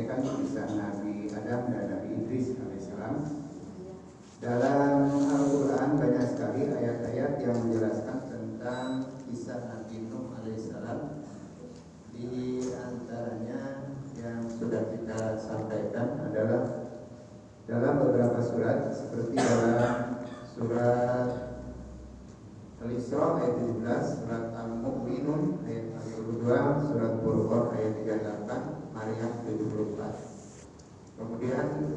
menyampaikan kisah Nabi Adam dan Nabi Idris alaihissalam. Dalam Al-Quran banyak sekali ayat-ayat yang menjelaskan tentang kisah Nabi Nuh alaihissalam. Di antaranya yang sudah kita sampaikan adalah dalam beberapa surat, seperti dalam surat Al-Isra ayat 17, surat Al-Mu'minun ayat 42, surat Furqan ayat 38, Maryam 74. Kemudian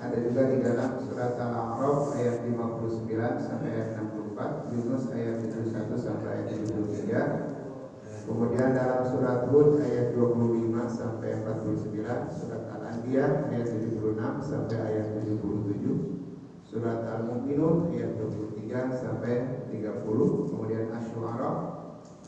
ada juga di dalam surat Al-A'raf ayat 59 sampai ayat 64, Yunus ayat 71 sampai ayat 73. Kemudian dalam surat Hud ayat 25 sampai 49, surat Al-Anbiya ayat 76 sampai ayat 77, surat Al-Mu'minun ayat 23 sampai 30, kemudian Asy-Syu'ara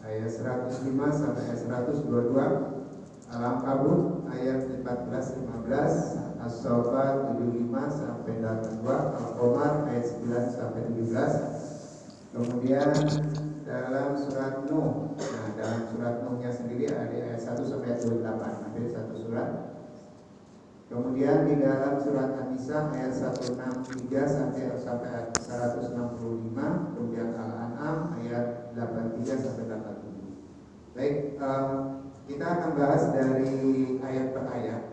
ayat 105 sampai ayat 122, Al-Ankabut ayat 14-15, As-Saffat 75 sampai 82, Al-Qamar ayat 9 sampai 17. Kemudian dalam surat Nuh, dalam surat Nuhnya sendiri ada ayat 1 sampai 28, hampir satu surat. Kemudian di dalam surat An-Nisa ayat 163 sampai ayat 165, kemudian Al-An'am ayat 83 sampai 87. Baik, kita akan bahas dari ayat per ayat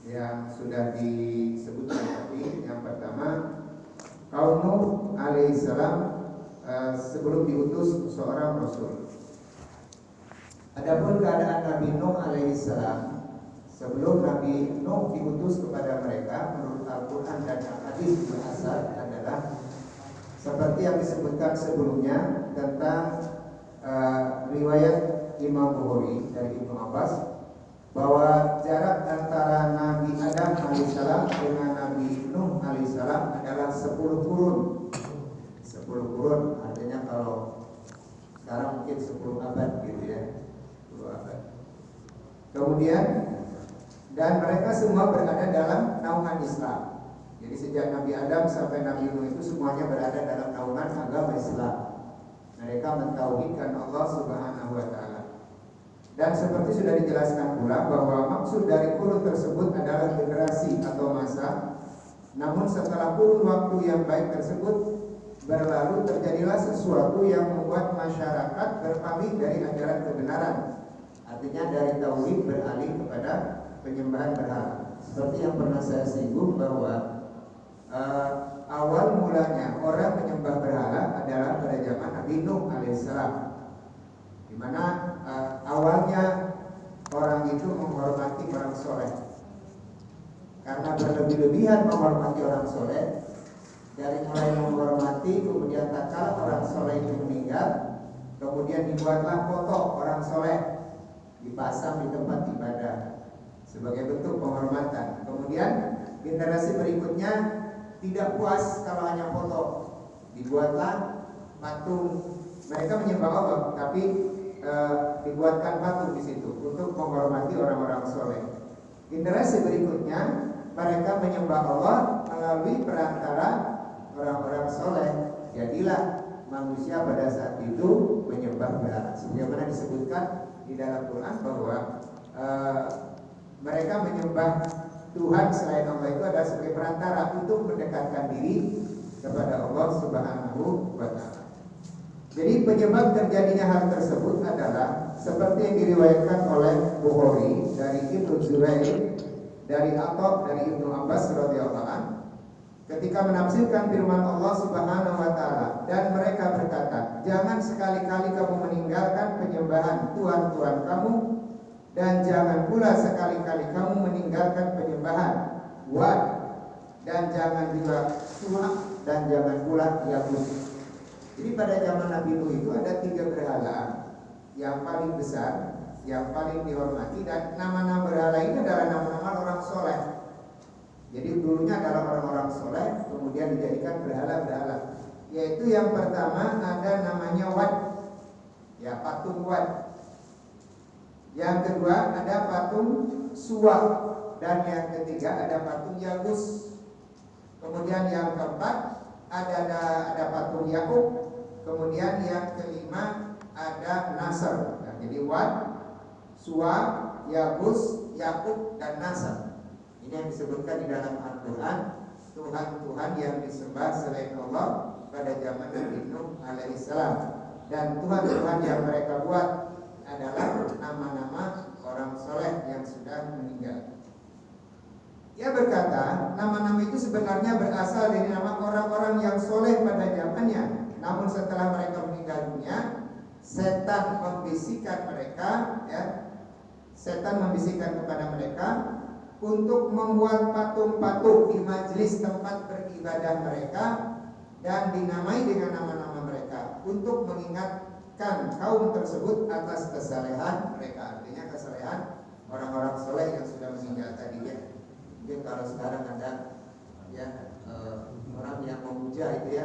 yang sudah disebutkan tadi. Yang pertama, kaum Nuh alaihissalam sebelum diutus seorang rasul. Adapun keadaan Nabi Nuh alaihissalam sebelum Nabi Nuh diutus kepada mereka, menurut Al-Quran dan Al-Hadis berasal adalah seperti yang disebutkan sebelumnya tentang riwayat Imam Bukhari dari Ibnu Abbas, bahwa jarak antara Nabi Adam alaihissalam dengan Nabi Nuh alaihissalam adalah 10 kurun. 10 kurun artinya kalau sekarang mungkin 10 abad gitu ya, 10 abad. Kemudian dan mereka semua berada dalam naungan Islam. Jadi sejak Nabi Adam sampai Nabi Nuh itu semuanya berada dalam naungan agama Islam. Mereka mentauhidkan Allah Subhanahu wa taala. Dan seperti sudah dijelaskan pula bahwa maksud dari kurun tersebut adalah generasi atau masa. Namun setelah kurun waktu yang baik tersebut berlalu, terjadilah sesuatu yang membuat masyarakat berpaling dari ajaran kebenaran. Artinya dari tauhid beralih kepada penyembahan berhala. Seperti yang pernah saya singgung bahwa awal mulanya orang menyembah berhala adalah pada zaman Nabi Nuh alaihissalam, di mana awalnya orang itu menghormati orang soleh. Karena berlebih-lebihan menghormati orang soleh, dari mulai menghormati, kemudian tatkala orang soleh itu meninggal, kemudian dibuatlah foto orang soleh, dipasang di tempat ibadah sebagai bentuk penghormatan. Kemudian generasi berikutnya tidak puas kalau hanya foto, dibuatlah patung. Mereka menyembah Allah, tapi dibuatkan patung di situ untuk menghormati orang-orang soleh. Generasi berikutnya mereka menyembah Allah melalui perantara orang-orang soleh. Jadilah manusia pada saat itu menyembah berhala. Sebagaimana disebutkan di dalam Quran bahwa mereka menyembah Tuhan selain Allah itu adalah sebagai perantara untuk mendekatkan diri kepada Allah Subhanahu wa taala. Jadi penyebab terjadinya hal tersebut adalah seperti yang diriwayatkan oleh Bukhari dari Ibnu Zubair, dari Atha, dari Ibnu Abbas radhiyallahu anhu, ketika menafsirkan firman Allah Subhanahu wa taala, dan mereka berkata, jangan sekali-kali kamu meninggalkan penyembahan Tuhan-Tuhan kamu, dan jangan pula sekali-kali kamu meninggalkan penyembahan Wad, dan jangan juga Suwa, dan jangan pula Yaghus. Jadi pada zaman Nabi Nuh itu ada 3 berhala yang paling besar, yang paling dihormati, dan nama-nama berhala ini adalah nama-nama orang soleh. Jadi dulunya adalah orang-orang soleh, kemudian dijadikan berhala-berhala. Yaitu yang pertama ada namanya Wad, ya patung Wad. Yang kedua ada patung Suwa, dan yang ketiga ada patung Yaghus. Kemudian yang keempat ada patung Yakub. Kemudian yang kelima ada Nasr. Nah, jadi Wad, Suwa, Yabus, Yakub, dan Nasr. Ini yang disebutkan di dalam Al-Quran, Tuhan-Tuhan yang disembah selain Allah pada zaman Nabi Nuh alaihissalam. Dan Tuhan-Tuhan yang mereka buat adalah nama-nama orang soleh yang sudah meninggal. Ia berkata, nama-nama itu sebenarnya berasal dari nama orang-orang yang soleh pada zamannya. Namun setelah mereka meninggal dunia, setan membisikkan mereka, setan membisikkan kepada mereka untuk membuat patung-patung di majelis tempat beribadah mereka dan dinamai dengan nama-nama mereka untuk mengingatkan kaum tersebut atas kesalehan mereka. Artinya kesalehan orang-orang soleh yang sudah meninggal tadi ya. Mungkin kalau sekarang ada orang yang memuja itu ya,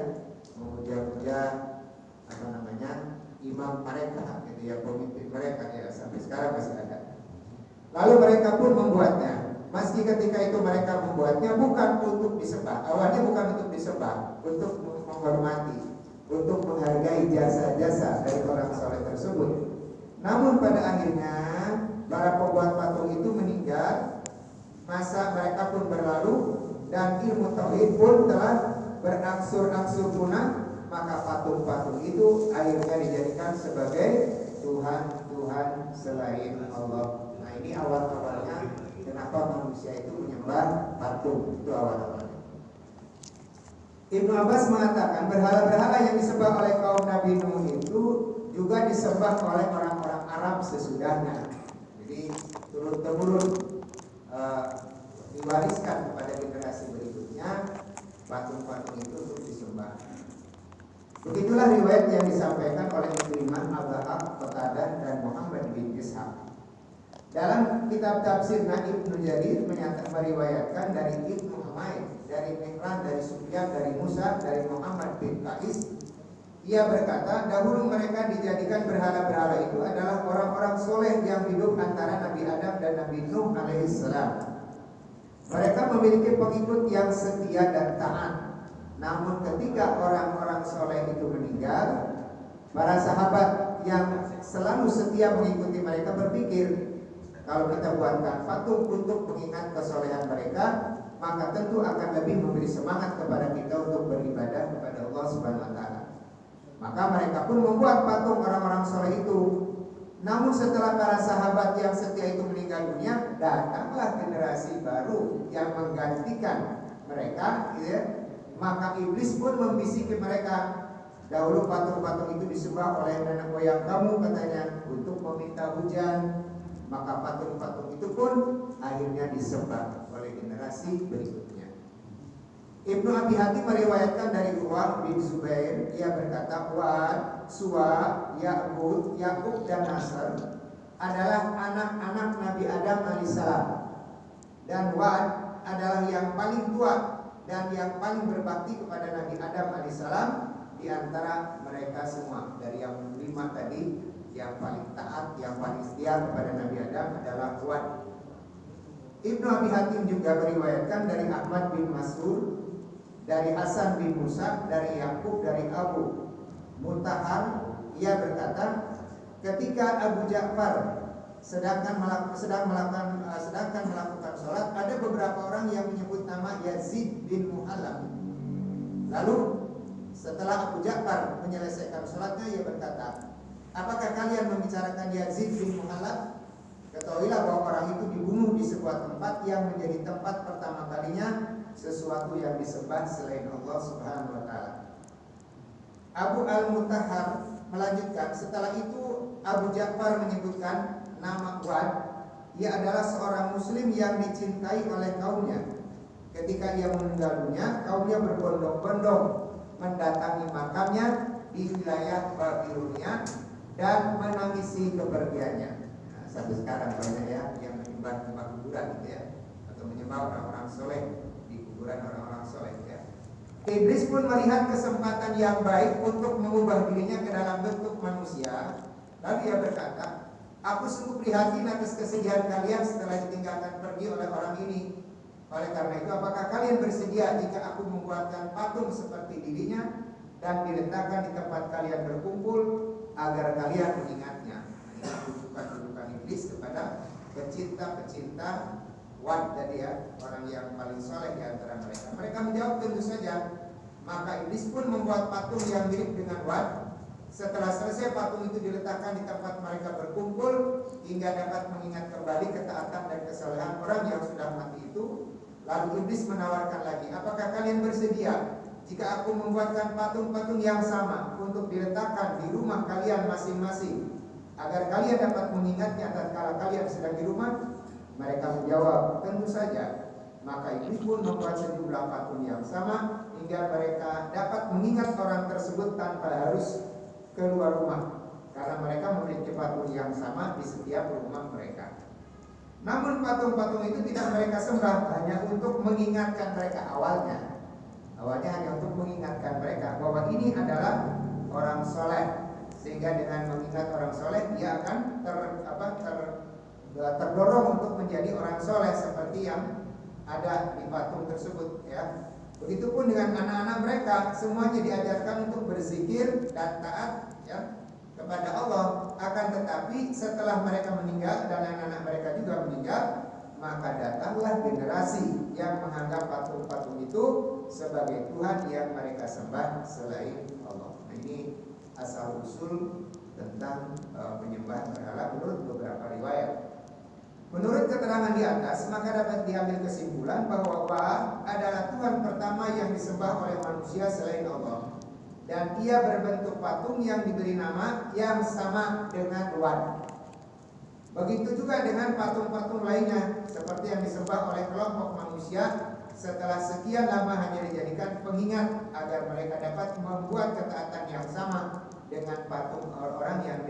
memuja-muja apa namanya imam mereka gitu ya, pemimpin mereka ya, sampai sekarang masih ada. Lalu mereka pun membuatnya. Meski ketika itu mereka membuatnya bukan untuk disembah, awalnya bukan untuk disembah, untuk menghormati, untuk menghargai jasa-jasa dari orang soleh tersebut. Namun pada akhirnya para pembuat patung itu meninggal, masa mereka pun berlalu dan ilmu tauhid pun telah berangsur-angsur punah, maka patung-patung itu akhirnya dijadikan sebagai Tuhan-Tuhan selain Allah. Nah ini awal-awalnya kenapa manusia itu menyembah patung, itu awal-awalnya. Ibnu Abbas mengatakan berhala-berhala yang disembah oleh kaum Nabi Nuh itu juga disembah oleh orang-orang Arab sesudahnya. Jadi turun-temurun diwariskan kepada generasi berikutnya patung-patung itu untuk disembah. Begitulah riwayat yang disampaikan oleh Ikrimah, Al-Dhahab, Qatadah, dan Muhammad bin Ishaq. Dalam kitab tafsir Ibnu Jarir meriwayatkan dari Ibnu Humaid, dari Mihran, dari Sufyan, dari Musa, dari Muhammad bin Qais. Ia berkata, dahulu mereka dijadikan berhala-berhala itu adalah orang-orang soleh yang hidup antara Nabi Adam dan Nabi Nuh alaihissalam. Mereka memiliki pengikut yang setia dan taat. Namun ketika orang-orang soleh itu meninggal, para sahabat yang selalu setia mengikuti mereka berpikir, kalau kita buatkan patung untuk mengingat kesolehan mereka, maka tentu akan lebih memberi semangat kepada kita untuk beribadah kepada Allah Subhanahu wa taala. Maka mereka pun membuat patung orang-orang soleh itu. Namun setelah para sahabat yang setia itu meninggal dunia, datanglah generasi baru yang menggantikan mereka, gitu ya. Maka iblis pun membisiki mereka. Dahulu patung-patung itu disembah oleh nenek moyang kamu katanya untuk meminta hujan. Maka patung-patung itu pun akhirnya disembah oleh generasi berikutnya. Ibnu Abi Hatim meriwayatkan dari Urwah bin Zubair, ia berkata, Wad, Suwa, Ya'bud, Yakub, dan Nasr adalah anak-anak Nabi Adam alaihissalam. Dan Wad adalah yang paling tua dan yang paling berbakti kepada Nabi Adam alaihissalam di antara mereka semua. Dari yang 5 tadi, yang paling taat, yang paling setia kepada Nabi Adam adalah Wad. Ibnu Abi Hatim juga meriwayatkan dari Ahmad bin Mas'ud, dari Hasan bin Musa, dari Yakub, dari Abu Mutahar. Ia berkata, ketika Abu Ja'far sedangkan melakukan sholat, ada beberapa orang yang menyebut nama Yazid bin Muhallam. Lalu setelah Abu Ja'far menyelesaikan sholatnya, ia berkata, apakah kalian membicarakan Yazid bin Muhallam? Ketahuilah bahwa orang itu dibunuh di sebuah tempat yang menjadi tempat pertama kalinya sesuatu yang disembah selain Allah Subhanahu wa taala. Abu Al-Mutahhar melanjutkan, setelah itu Abu Ja'far menyebutkan nama Wad. Ia adalah seorang muslim yang dicintai oleh kaumnya. Ketika ia meninggal dunia, kaumnya berbondong-bondong mendatangi makamnya di wilayah Babilonia dan menangisi kepergiannya. Nah, sampai sekarang banyak ya yang menyembah kuburan gitu ya, atau menyembah orang-orang soleh di kuburan orang-orang soleh ya. Iblis pun melihat kesempatan yang baik untuk mengubah dirinya ke dalam bentuk manusia. Lalu ia berkata, aku sungguh prihatin atas kesedihan kalian setelah ditinggalkan pergi oleh orang ini. Oleh karena itu, apakah kalian bersedia jika aku membuatkan patung seperti dirinya dan diletakkan di tempat kalian berkumpul agar kalian mengingatnya? Ini rujukan iblis kepada pecinta Wad tadi ya, orang yang paling soleh di antara mereka. Mereka menjawab tentu saja. Maka iblis pun membuat patung yang mirip dengan Wad. Setelah selesai patung itu diletakkan di tempat mereka berkumpul hingga dapat mengingat kembali ketaatan dan kesalehan orang yang sudah mati itu. Lalu iblis menawarkan lagi, apakah kalian bersedia jika aku membuatkan patung-patung yang sama untuk diletakkan di rumah kalian masing-masing agar kalian dapat mengingatnya tatkala kalian sedang di rumah? Mereka menjawab, tentu saja. Maka iblis pun membuat sejumlah patung yang sama hingga mereka dapat mengingat orang tersebut tanpa harus keluar rumah, karena mereka memiliki patung yang sama di setiap rumah mereka. Namun patung-patung itu tidak mereka sembah hanya untuk mengingatkan mereka awalnya hanya untuk mengingatkan mereka bahwa ini adalah orang soleh, sehingga dengan mengingat orang soleh dia akan terdorong untuk menjadi orang soleh seperti yang ada di patung tersebut ya. Begitupun dengan anak-anak mereka, semuanya diajarkan untuk berzikir dan taat ya kepada Allah. Akan tetapi setelah mereka meninggal dan anak-anak mereka juga meninggal, maka datanglah generasi yang menganggap patung-patung itu sebagai Tuhan yang mereka sembah selain Allah. Nah, ini asal usul tentang penyembahan berhala menurut beberapa riwayat. Menurut keterangan di atas, maka dapat diambil kesimpulan bahwa Wa adalah Tuhan pertama yang disembah oleh manusia selain Allah, dan ia berbentuk patung yang diberi nama yang sama dengan Wad. Begitu juga dengan patung-patung lainnya seperti yang disembah oleh kelompok manusia setelah sekian lama hanya dijadikan pengingat agar mereka dapat membuat ketaatan yang sama dengan patung orang yang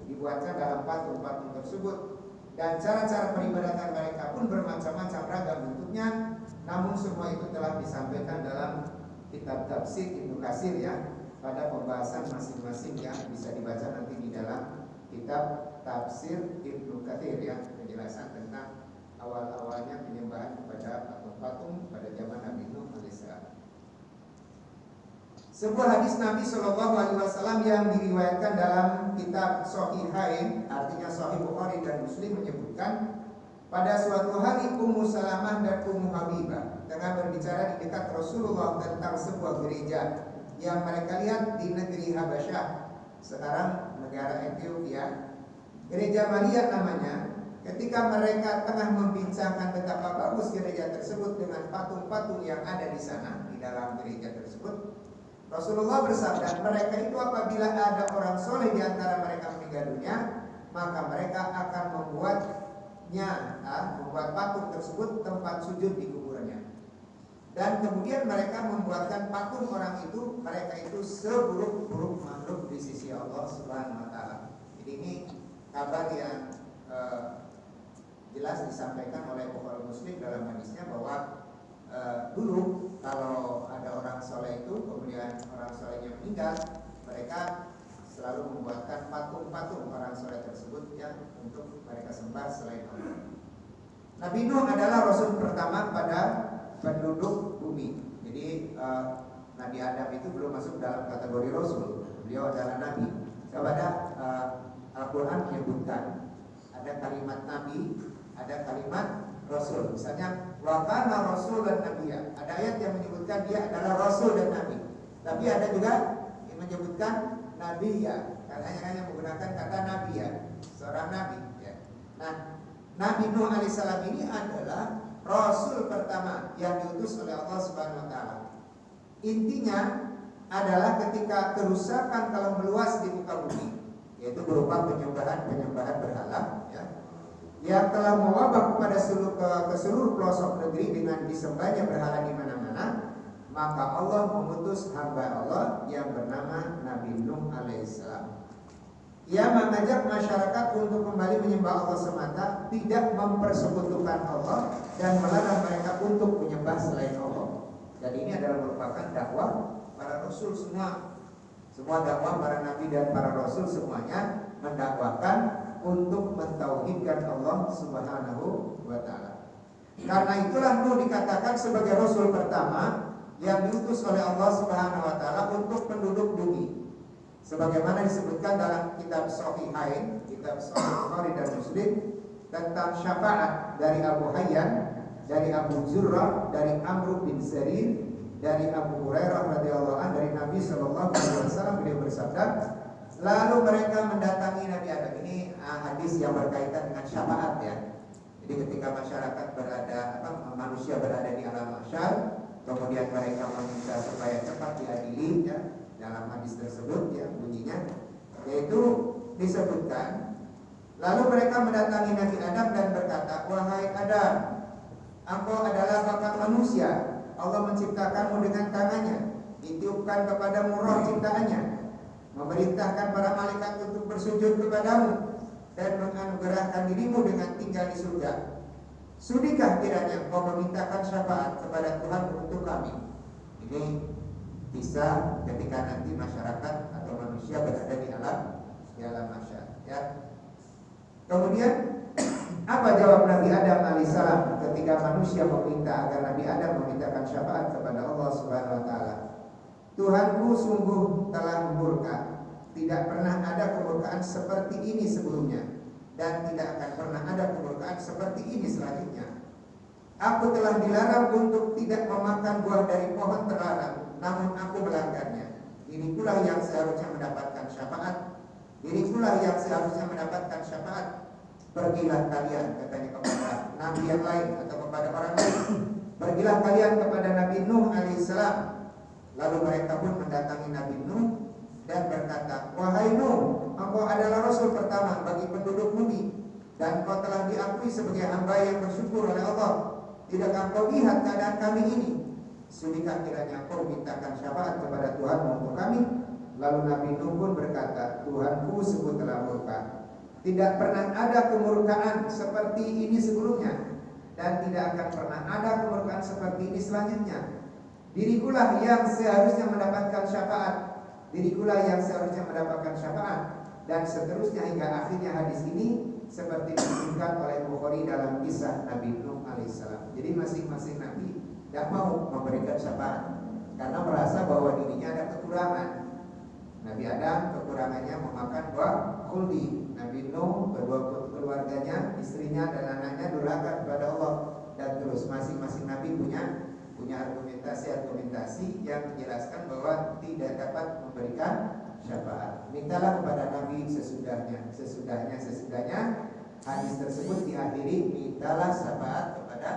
dibuatkan dalam patung-patung tersebut. Dan cara-cara peribadatan mereka pun bermacam-macam ragam bentuknya. Namun semua itu telah disampaikan dalam kitab tafsir Ibnu Katsir ya, pada pembahasan masing-masing yang bisa dibaca nanti di dalam kitab tafsir Ibnu Katsir ya, penjelasan tentang awal-awalnya penyembahan kepada patung-patung pada zaman Nabi Nuh alaihissalam. Sebuah hadis Nabi Shallallahu Alaihi Wasallam yang diriwayatkan dalam kitab Sahihain, artinya Sahih Bukhari dan Muslim, menyebutkan pada suatu hari Ummu Salamah dan Ummu Habibah tengah berbicara di dekat Rasulullah tentang sebuah gereja yang mereka lihat di negeri Habasyah, sekarang negara Ethiopia. Gereja Maria namanya. Ketika mereka tengah membincangkan betapa bagus gereja tersebut dengan patung-patung yang ada di sana di dalam gereja tersebut, Rasulullah bersabda, mereka itu apabila ada orang soleh di antara mereka meninggal dunia, maka mereka akan membuat patung tersebut tempat sujud di kuburannya. Dan kemudian mereka membuatkan patung orang itu, mereka itu seburuk-buruk makhluk di sisi Allah Subhanahu Wa Taala. Jadi ini kabar yang jelas disampaikan oleh Bukhari Muslim dalam hadisnya bahwa dulu kalau ada orang soleh itu, kemudian orang solehnya meninggal, mereka selalu membuatkan patung-patung orang soleh tersebut yang untuk mereka sembah selain Allah. Nabi Nuh adalah Rasul pertama pada penduduk bumi. Jadi Nabi Adam itu belum masuk dalam kategori Rasul. Beliau adalah Nabi. Kepada Al-Quran menyebutkan ada kalimat Nabi, ada kalimat Rasul. Misalnya wa kana rasul dan nabiyya. Ada ayat yang menyebutkan dia adalah Rasul dan Nabi. Tapi ada juga yang menyebutkan Nabiyya. Hanya menggunakan kata Nabiyya, seorang Nabi ya. Nah, Nabi Nuh alaihissalam ini adalah Rasul pertama yang diutus oleh Allah Subhanahu Wa Taala. Intinya adalah ketika kerusakan telah meluas di muka bumi, yaitu berupa penyembahan berhala ya, yang telah mewabah kepada seluruh pelosok negeri dengan disembahnya berhala di mana-mana, maka Allah mengutus hamba Allah yang bernama Nabi Nuh alaihissalam. Ia mengajak masyarakat untuk kembali menyembah Allah semata, tidak mempersekutukan Allah, dan melarang mereka untuk menyembah selain Allah. Dan ini adalah merupakan dakwah para rasul semua. Semua dakwah para nabi dan para rasul semuanya mendakwakan untuk mentauhidkan Allah Subhanahu wa Ta'ala. Karena itulah Nuh dikatakan sebagai Rasul pertama yang diutus oleh Allah Subhanahu wa Ta'ala untuk penduduk bumi. Sebagaimana disebutkan dalam kitab Sahihain, kitab Sahih Bukhari dan Muslim, tentang syafaat dari Abu Hayyan, dari Abu Zurrah, dari Amr bin Sarir, dari Abu Hurairah radhiyallahu anhu, dari Nabi sallallahu alaihi wasallam, beliau bersabda, lalu mereka mendatangi Nabi Adam. Ini hadis yang berkaitan dengan syafaat ya. Jadi ketika masyarakat manusia berada di alam mahsyar, kemudian mereka meminta supaya cepat diadili ya, dalam hadis tersebut ya bunyinya, yaitu disebutkan, lalu mereka mendatangi Nabi Adam dan berkata, wahai Adam, engkau adalah bapak manusia. Allah menciptakanmu dengan tangannya, ditiupkan kepadamu roh ciptaannya, memerintahkan para malaikat untuk bersujud kepadamu, dan menganugerahkan dirimu dengan tinggal di surga. Sudikah kiranya kau memintakan syafaat kepada Tuhan untuk kami? Ini bisa ketika nanti masyarakat atau manusia berada di alam mahsyar ya. Kemudian apa jawab Nabi Adam alaihissalam ketika manusia meminta agar Nabi Adam memintakan syafaat kepada Allah Subhanahu wa taala? Tuhanku sungguh telah murka, tidak pernah ada kemurkaan seperti ini sebelumnya, dan tidak akan pernah ada kemurkaan seperti ini selanjutnya. Aku telah dilarang untuk tidak memakan buah dari pohon terlarang, namun aku melanggarnya. Diriku yang seharusnya mendapatkan syafaat. Diriku yang seharusnya mendapatkan syafaat. Pergilah kalian, katanya kepada nabi yang lain atau kepada orang lain. Pergilah kalian kepada Nabi Nuh alaihissalam. Lalu mereka pun mendatangi Nabi Nuh dan berkata, wahai Nuh, engkau adalah rasul pertama bagi penduduk bumi, dan kau telah diakui sebagai hamba yang bersyukur oleh Allah. Tidakkah kau lihat keadaan kami ini? Sudikah kiranya kau mintakan syafaat kepada Tuhanmu untuk kami? Lalu Nabi Nuh pun berkata, Tuhanku sungguh telah murka. Tidak pernah ada kemurkaan seperti ini sebelumnya, dan tidak akan pernah ada kemurkaan seperti ini selanjutnya. Dirikulah yang seharusnya mendapatkan syafaat. Dirikulah yang seharusnya mendapatkan syafaat. Dan seterusnya hingga akhirnya hadis ini seperti disebutkan oleh Bukhari dalam kisah Nabi Nuh alaihissalam. Jadi masing-masing Nabi tidak mau memberikan syafaat karena merasa bahwa dirinya ada kekurangan. Nabi Adam kekurangannya memakan buah khuldi. Nabi Nuh kedua keluarganya, istrinya dan anaknya durhaka kepada Allah. Dan terus masing-masing Nabi punya argumentasi yang menjelaskan bahwa tidak dapat memberikan syafaat. Mintalah kepada Nabi sesudahnya. Hadis tersebut diakhiri, mintalah syafaat kepada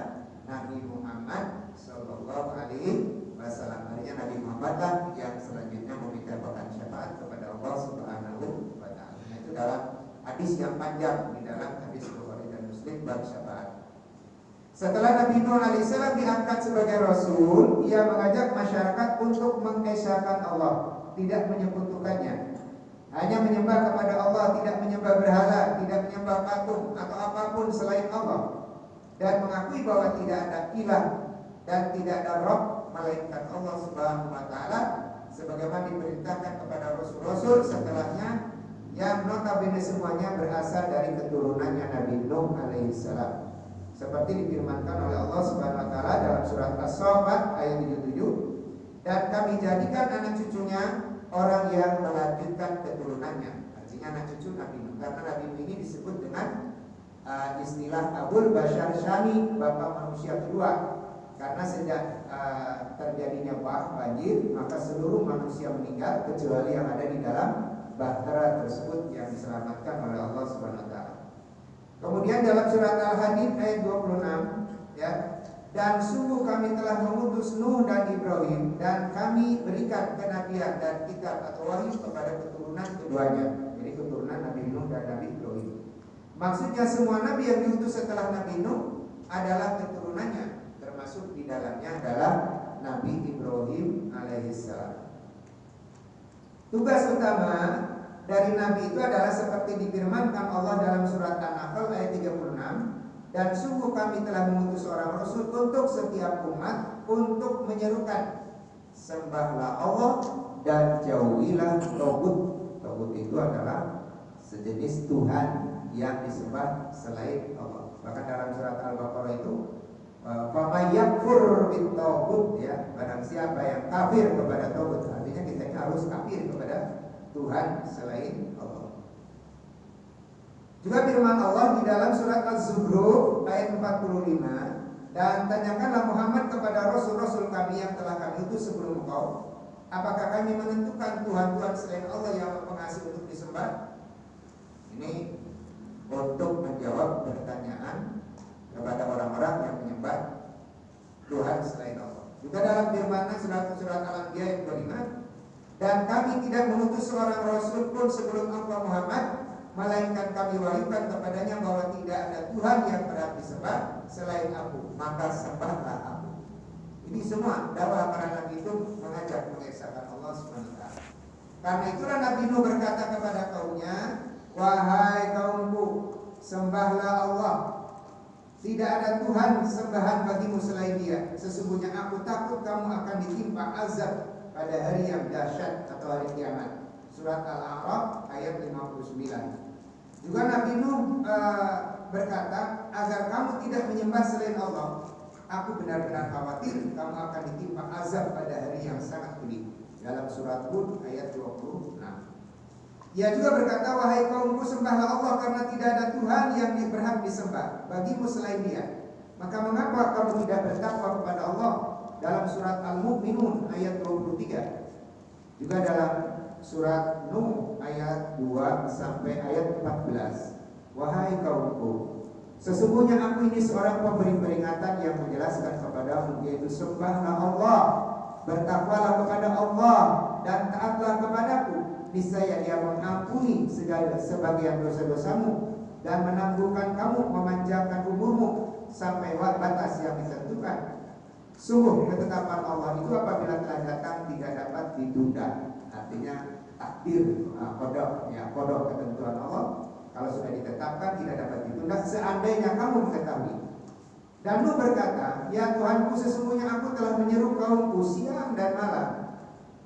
Nabi Muhammad Sallallahu Alaihi Wasallam. Artinya Nabi Muhammad lah yang selanjutnya memintakan syafaat kepada Allah Subhanahu Wa Taala. Nah, itu dalam hadis yang panjang di dalam hadis Bukhari dan Muslim bab syafaat. Setelah Nabi Nuh alaihissalam diangkat sebagai rasul, ia mengajak masyarakat untuk mengesahkan Allah, tidak menyekutukannya, hanya menyembah kepada Allah, tidak menyembah berhala, tidak menyembah patung atau apapun selain Allah, dan mengakui bahwa tidak ada ilah dan tidak ada Rabb melainkan Allah Subhanahu wa taala, sebagaimana diperintahkan kepada rasul-rasul setelahnya yang notabene semuanya berasal dari keturunannya Nabi Nuh alaihissalam. Seperti difirmankan oleh Allah Subhanahu wa taala dalam surat As-Saffat ayat 77, dan kami jadikan anak cucunya orang yang melanjutkan keturunannya. Artinya anak cucu Nabi Nuh, karena Nabi Nuh ini disebut dengan istilah Abul Bashar Syami, bapak manusia kedua. Karena sejak terjadinya banjir, maka seluruh manusia meninggal kecuali yang ada di dalam bahtera tersebut yang diselamatkan oleh Allah Subhanahu wa taala. Kemudian dalam surat Al-Hadid ayat 26 ya, dan sungguh kami telah mengutus Nuh dan Ibrahim, dan kami berikan kenabian dan kitab atau wahyu kepada keturunan keduanya. Jadi keturunan Nabi Nuh dan Nabi Ibrahim. Maksudnya semua nabi yang diutus setelah Nabi Nuh adalah keturunannya, termasuk di dalamnya adalah Nabi Ibrahim alaihissalam. Tugas utama dari Nabi itu adalah seperti difirmankan Allah dalam surat An-Nahl ayat 36, dan sungguh kami telah mengutus seorang rasul untuk setiap umat untuk menyerukan sembahlah Allah dan jauhilah tagut. Tagut itu adalah sejenis Tuhan yang disembah selain Allah. Bahkan dalam surat Al-Baqarah itu faman yakfur bit tagut, ya, barang siapa yang kafir kepada tagut, artinya kita harus kafir kepada Tuhan selain Allah. Juga firman Allah di dalam surat Az-Zukhruf ayat 45, dan tanyakanlah Muhammad kepada rasul-rasul kami yang telah kami utus sebelum engkau, apakah kami menentukan Tuhan-Tuhan selain Allah yang pengasih untuk disembah? Ini untuk menjawab pertanyaan kepada orang-orang yang menyembah Tuhan selain Allah. Juga dalam firman surat Al-Anbiya ayat 25, dan kami tidak mengutus seorang rasul pun sebelum engkau Muhammad, melainkan kami wahyukan kepadanya bahwa tidak ada Tuhan yang berhak disembah selain aku, maka sembahlah aku. Ini semua dakwah para nabi itu mengajak mengesahkan Allah SWT. Karena itulah Nabi Nuh berkata kepada kaumnya, wahai kaumku, sembahlah Allah. Tidak ada Tuhan sembahan bagimu selain Dia. Sesungguhnya aku takut kamu akan ditimpa azab pada hari yang dahsyat atau hari kiamat. Surat Al-A'raf ayat 59. Juga Nabi Nuh berkata, agar kamu tidak menyembah selain Allah, aku benar-benar khawatir kamu akan ditimpa azab pada hari yang sangat pedih. Dalam surat Hud ayat 26. Ia juga berkata, wahai kaumku, sembahlah Allah karena tidak ada Tuhan yang berhak disembah bagimu selain Dia. Maka mengapa kamu tidak bertakwa kepada Allah? Dalam surat Al-Mu'minun ayat 23. Juga dalam surat Nuh ayat 2 sampai ayat 14. Wahai kaumku, sesungguhnya aku ini seorang pemberi peringatan yang menjelaskan kepadamu, yaitu sembahlah Allah, bertakwalah kepada Allah, dan taatlah kepadaku. Niscaya Dia mengampuni segala sebagian dosa-dosamu dan menangguhkan kamu, memanjangkan umurmu sampai batas yang ditentukan. Sungguh ketetapan Allah itu apabila telah datang tidak dapat ditunda. Artinya takdir, kodok ketentuan Allah kalau sudah ditetapkan tidak dapat ditunda seandainya kamu mengetahui. Dan Nuh berkata, ya Tuhanku, sesungguhnya aku telah menyeru kaumku siang dan malam,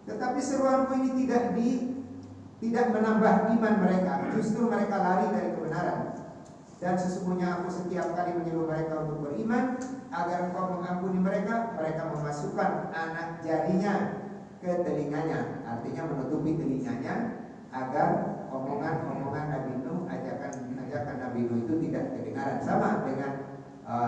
tetapi seruanku ini tidak menambah iman mereka, justru mereka lari dari kebenaran. Dan sesungguhnya aku setiap kali menyeru mereka untuk beriman agar Engkau mengampuni mereka, mereka memasukkan anak jarinya ke telinganya, artinya menutupi telinganya agar omongan-omongan Nabi Nuh, ajakan Nabi Nuh itu tidak kedengaran. Sama dengan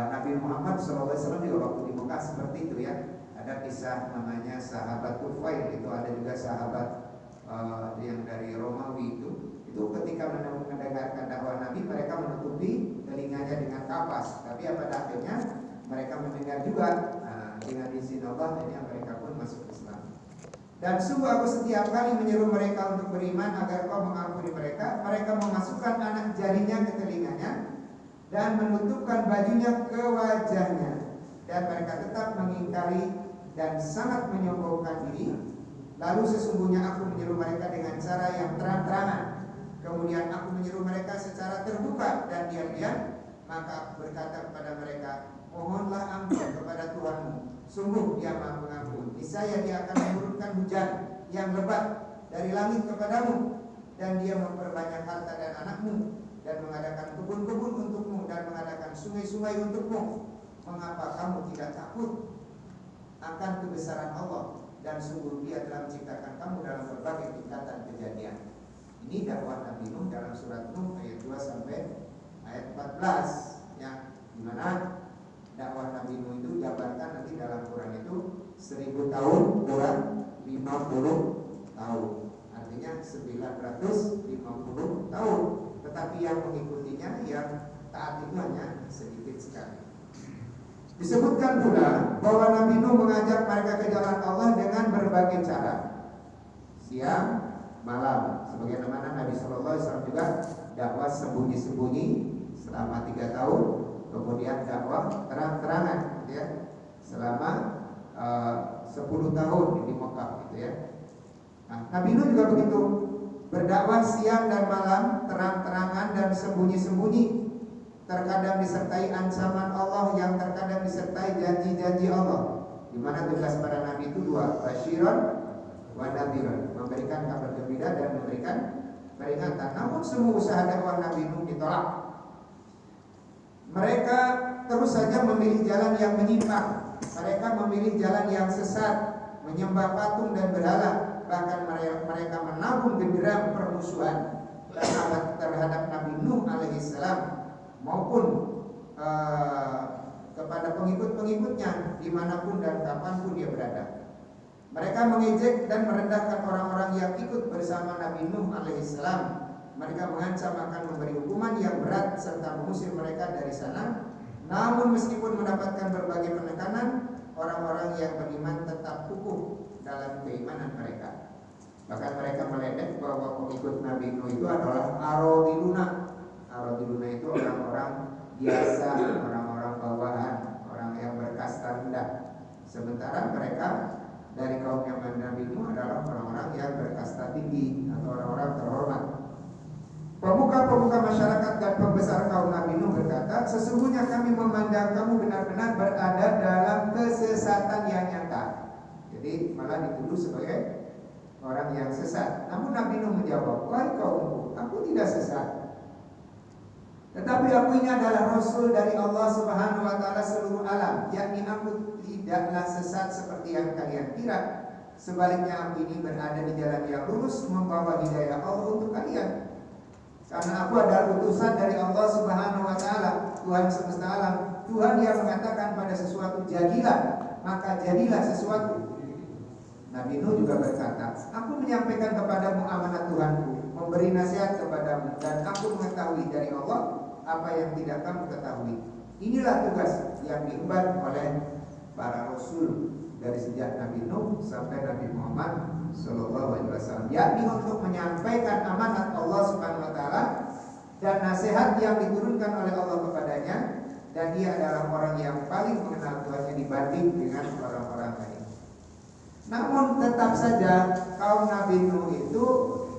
Nabi Muhammad SAW juga waktu di Mekah seperti itu ya. Ada kisah namanya sahabat Tufail, itu ada juga sahabat yang dari Romawi itu ketika mendengarkan dakwah Nabi, mereka menutupi telinganya dengan kapas. Tapi pada akhirnya mereka mendengar juga dengan izin Allah, akhirnya mereka pun masuk Islam. Dan sungguh aku setiap kali menyeru mereka untuk beriman agar Kau mengampuni mereka, mereka memasukkan anak jarinya ke telinganya dan menutupkan bajunya ke wajahnya, dan mereka tetap mengingkari dan sangat menyombongkan diri. Lalu sesungguhnya aku menyeru mereka dengan cara yang terang-terangan, kemudian aku menyeru mereka secara terbuka dan diam-diam. Maka aku berkata kepada mereka, mohonlah ampun kepada Tuhanmu, sungguh Dia Maha Pengampun. Niscaya Dia akan menurunkan hujan yang lebat dari langit kepadamu, dan Dia memperbanyak harta dan anakmu, dan mengadakan kebun-kebun untukmu, dan mengadakan sungai-sungai untukmu. Mengapa kamu tidak takut akan kebesaran Allah? Dan sungguh Dia telah menciptakan kamu dalam berbagai tingkatan kejadian. Ini dakwah Nabi Nuh dalam surat Nuh ayat 2 sampai ayat 14, ya, dimana dakwah Nabi Nuh itu jabarkan nanti dalam Quran itu 1000 tahun kurang 50 tahun, artinya 950 tahun. Tetapi yang mengikutinya, yang taat itu hanya sedikit sekali. Disebutkan pula bahwa Nabi Nuh mengajak mereka ke jalan Allah dengan berbagai cara, siang, malam. Sebagaimana Nabi SAW juga dakwah sembunyi-sembunyi selama 3 tahun, kemudian dakwah terang-terangan, ya, selama 10 tahun di Mekah, gitu ya. Nah, Nabi Nuh juga begitu, berdakwah siang dan malam, terang-terangan dan sembunyi-sembunyi. Terkadang disertai ancaman Allah, yang terkadang disertai janji-janji Allah. Di mana tugas para nabi itu 2, basyiron wa nadhiron, memberikan kabar gembira dan memberikan peringatan. Namun semua usaha dakwah Nabi Nuh ditolak. Mereka terus saja memilih jalan yang menyimpang. Mereka memilih jalan yang sesat, menyembah patung dan berhala. Bahkan mereka menabung genderang permusuhan. terhadap Nabi Nuh alaihissalam maupun kepada pengikut-pengikutnya dimanapun dan kapanpun dia berada. Mereka mengejek dan merendahkan orang-orang yang ikut bersama Nabi Nuh alaihissalam. Mereka mengancam akan memberi hukuman yang berat serta mengusir mereka dari sana. Namun meskipun mendapatkan berbagai penekanan, orang-orang yang beriman tetap kukuh dalam keimanan mereka. Bahkan mereka meledek bahwa pengikut Nabi Nuh itu adalah arodiluna. Arodiluna itu orang-orang biasa, orang-orang bawahan, orang yang berkasta rendah. Sementara mereka dari kaum yang Nabi Nuh adalah orang-orang yang berkasta tinggi atau orang-orang terhormat. Pemuka-pemuka masyarakat dan pembesar kaum Nabi Nuh berkata, sesungguhnya kami memandang kamu benar-benar berada dalam kesesatan yang nyata. Jadi malah dituduh sebagai orang yang sesat. Namun Nabi Nuh menjawab, wahai kaumku, aku tidak sesat. Tetapi aku ini adalah Rasul dari Allah Subhanahu wa Ta'ala seluruh alam, yakni aku tidaklah sesat seperti yang kalian kira. Sebaliknya aku ini berada di jalan yang lurus, membawa hidayah Allah untuk kalian. Karena aku adalah utusan dari Allah Subhanahu wa Ta'ala, Tuhan semesta alam, Tuhan yang mengatakan pada sesuatu jadilah, maka jadilah sesuatu. Nabi Nuh juga berkata, aku menyampaikan kepadamu amanat Tuhanku, memberi nasihat kepadamu, dan aku mengetahui dari Allah apa yang tidak kamu ketahui. Inilah tugas yang diemban oleh para rasul dari sejak Nabi Nuh sampai Nabi Muhammad Sallallahu Alaihi Wasallam, yakni untuk menyampaikan amanat Allah Subhanahu Wa Taala dan nasihat yang diturunkan oleh Allah kepadanya, dan dia adalah orang yang paling mengenal Tuhannya dibanding dengan orang-orang lain. Namun tetap saja kaum Nabi Nuh itu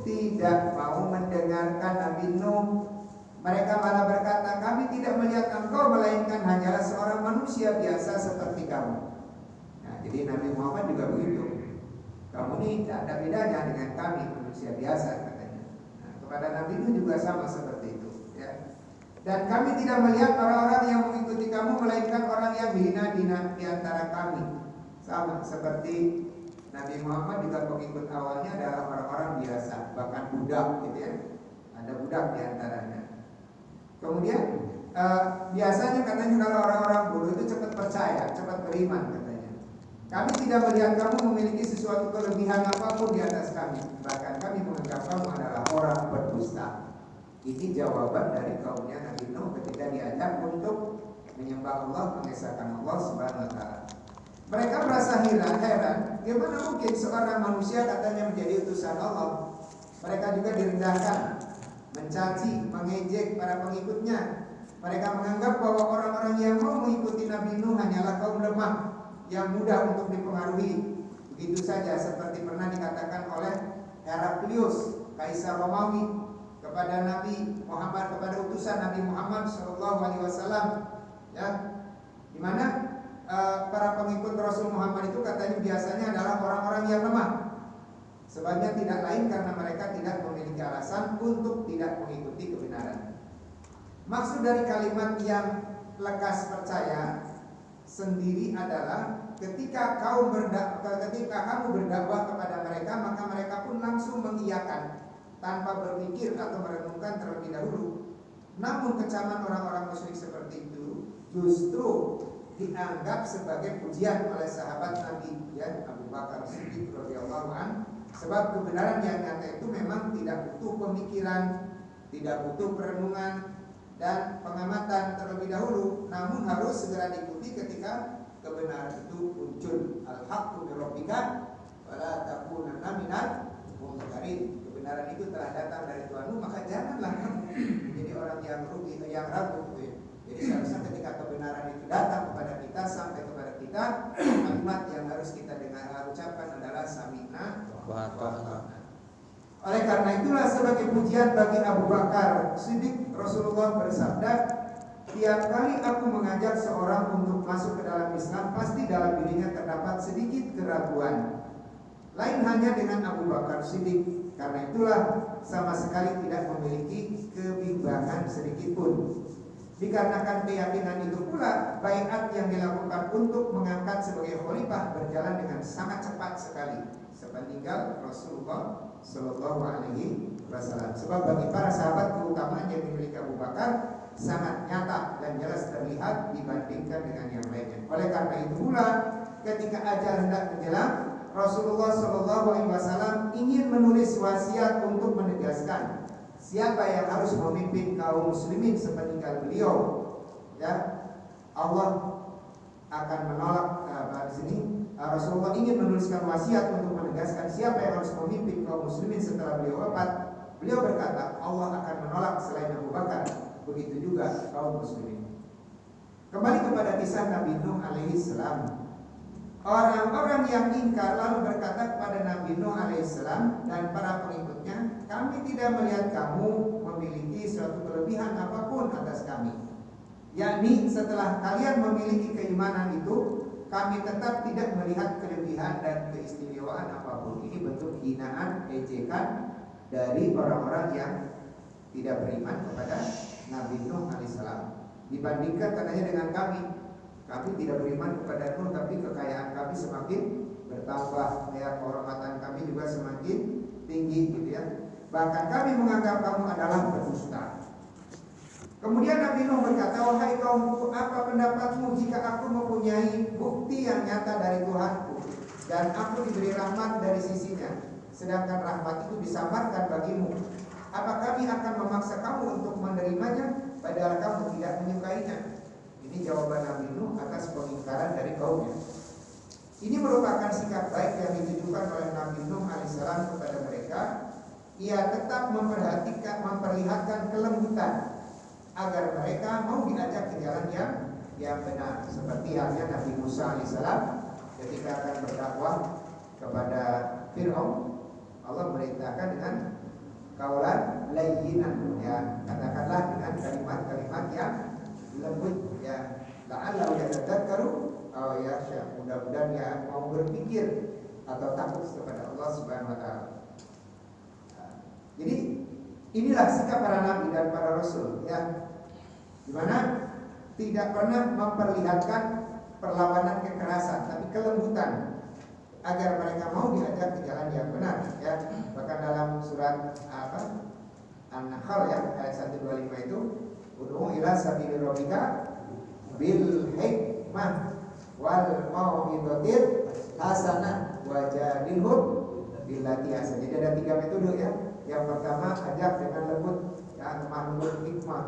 tidak mau mendengarkan Nabi Nuh. Mereka malah berkata, kami tidak melihat engkau melainkan hanyalah seorang manusia biasa seperti kamu. Nah, jadi Nabi Muhammad juga begitu. Kamu ini tidak ada bedanya dengan kami manusia biasa, katanya. Nah, kepada Nabi Nuh juga sama seperti itu, ya. Dan kami tidak melihat orang-orang yang mengikuti kamu melainkan orang yang hina di antara kami. Sama seperti Nabi Muhammad juga pengikut awalnya adalah orang-orang biasa, bahkan budak, gitu ya. Ada budak di antaranya. Kemudian biasanya katanya kalau orang-orang bodoh itu cepat percaya, cepat beriman, katanya. Kami tidak melihat kamu memiliki sesuatu kelebihan apapun di atas kami. Bahkan kami menganggap kamu adalah orang berdusta. Ini jawaban dari kaumnya Nabi Nuh ketika diajak untuk menyembah Allah, mengesahkan Allah Subhanahu Wa Taala. Mereka merasa heran, bagaimana mungkin seorang manusia katanya menjadi utusan Allah. Mereka juga direndahkan, mencaci, mengejek para pengikutnya. Mereka menganggap bahwa orang-orang yang mau mengikuti Nabi Nuh hanyalah kaum lemah yang mudah untuk dipengaruhi. Begitu saja seperti pernah dikatakan oleh Heraklius, Kaisar Romawi, kepada Nabi Muhammad, kepada utusan Nabi Muhammad SAW, ya, di mana para pengikut Rasul Muhammad itu katanya biasanya adalah orang-orang yang lemah. Sebabnya tidak lain karena mereka tidak memiliki alasan untuk tidak mengikuti kebenaran. Maksud dari kalimat yang lekas percaya sendiri adalah ketika kamu berdakwah kepada mereka, maka mereka pun langsung mengiyakan tanpa berpikir atau merenungkan terlebih dahulu. Namun kecaman orang-orang musyrik seperti itu justru dianggap sebagai pujian oleh sahabat Nabi, ya, Abu Bakar Siddiq radhiyallahu anhu. Sebab kebenaran yang nyata itu memang tidak butuh pemikiran, tidak butuh perenungan dan pengamatan terlebih dahulu, namun harus segera diikuti ketika kebenaran itu muncul. Al-haqqu min rabbika wa la takunanna minal mumtarin. Kebenaran itu telah datang dari Tuhanmu, maka janganlah kamu menjadi orang yang rugi, yang ragu, ya. Jadi seharusnya ketika kebenaran itu datang kepada kita, sampai kepada kita, kalimat yang harus kita dengar, ucapkan adalah sami'na wa ata'na. Oleh karena itulah sebagai pujian bagi Abu Bakar Siddiq, Rasulullah bersabda, tiap kali aku mengajak seorang untuk masuk ke dalam Islam, pasti dalam dirinya terdapat sedikit keraguan. Lain hanya dengan Abu Bakar Siddiq. Karena itulah sama sekali tidak memiliki kebimbangan sedikit pun. Dikarenakan keyakinan itu pula, baiat yang dilakukan untuk mengangkat sebagai khalifah berjalan dengan sangat cepat sekali sepeninggal Rasulullah Sallallahu Alaihi Wasallam. Sebab bagi para sahabat keutamaan yang dimiliki Abu Bakar sangat nyata dan jelas terlihat dibandingkan dengan yang lainnya. Oleh karena itu pula ketika ajal hendak menjelang, Rasulullah Sallallahu Alaihi Wasallam ingin menulis wasiat untuk menegaskan siapa yang harus memimpin kaum muslimin sepeninggal beliau. Ya, Allah akan menolak di sini. Rasulullah ingin menuliskan wasiat untuk menegaskan siapa yang harus memimpin kaum muslimin setelah beliau wafat. Beliau berkata, Allah akan menolak selain Abu Bakar. Begitu juga kaum muslimin. Kembali kepada kisah Nabi Nuh alaihi salam. Orang-orang yang ingkar lalu berkata kepada Nabi Nuh alaihissalam dan para pengikutnya, kami tidak melihat kamu memiliki suatu kelebihan apapun atas kami. Yakni setelah kalian memiliki keimanan itu, kami tetap tidak melihat kelebihan dan keistimewaan apapun. Ini bentuk hinaan, ejekan dari orang-orang yang tidak beriman kepada Nabi Nuh alaihissalam. Dibandingkan katanya dengan kami tidak beriman kepada Nuh, tapi kekayaan kami semakin bertambah, ya, kehormatan kami juga semakin tinggi, gitu ya. Bahkan kami menganggap kamu adalah berdusta. Kemudian Nabi Nuh berkata, wahai kaumku, apa pendapatmu jika aku mempunyai bukti yang nyata dari Tuhanku dan aku diberi rahmat dari sisinya, sedangkan rahmat itu disamarkan bagimu? Apa kami akan memaksa kamu untuk menerimanya padahal kamu tidak menyukainya? Ini jawaban Nabi Nuh atas pengingkaran dari kaumnya. Ini merupakan sikap baik yang ditujukan oleh Nabi Nuh alaihissalam kepada mereka. Ia tetap memperlihatkan kelembutan agar mereka mau diajak ke jalan yang benar. Seperti halnya Nabi Musa alaihissalam ketika akan berdakwah kepada Fir'aun, Allah merintahkan dengan kaulan layyinan, ya, katakanlah dengan kalimat-kalimat yang lembut, ya, la'allahu yatadzakkaru aw yakhsha, mudah-mudahan ya mau berpikir atau takut kepada Allah Subhanahu wa taala. Jadi inilah sikap para nabi dan para rasul, ya, di mana tidak pernah memperlihatkan perlawanan kekerasan, tapi kelembutan agar mereka mau diajak ke jalan yang benar, ya. Bahkan dalam surat An-Nahl, ya, ayat 125 itu, ud'u ila sabili rabbika bil hikmah wal mau'izatil hasanah wajadilhum billati hasanah. Jadi ada 3 metode, ya. Yang pertama, ajak dengan lembut, ya, lemah lembut, hikmah,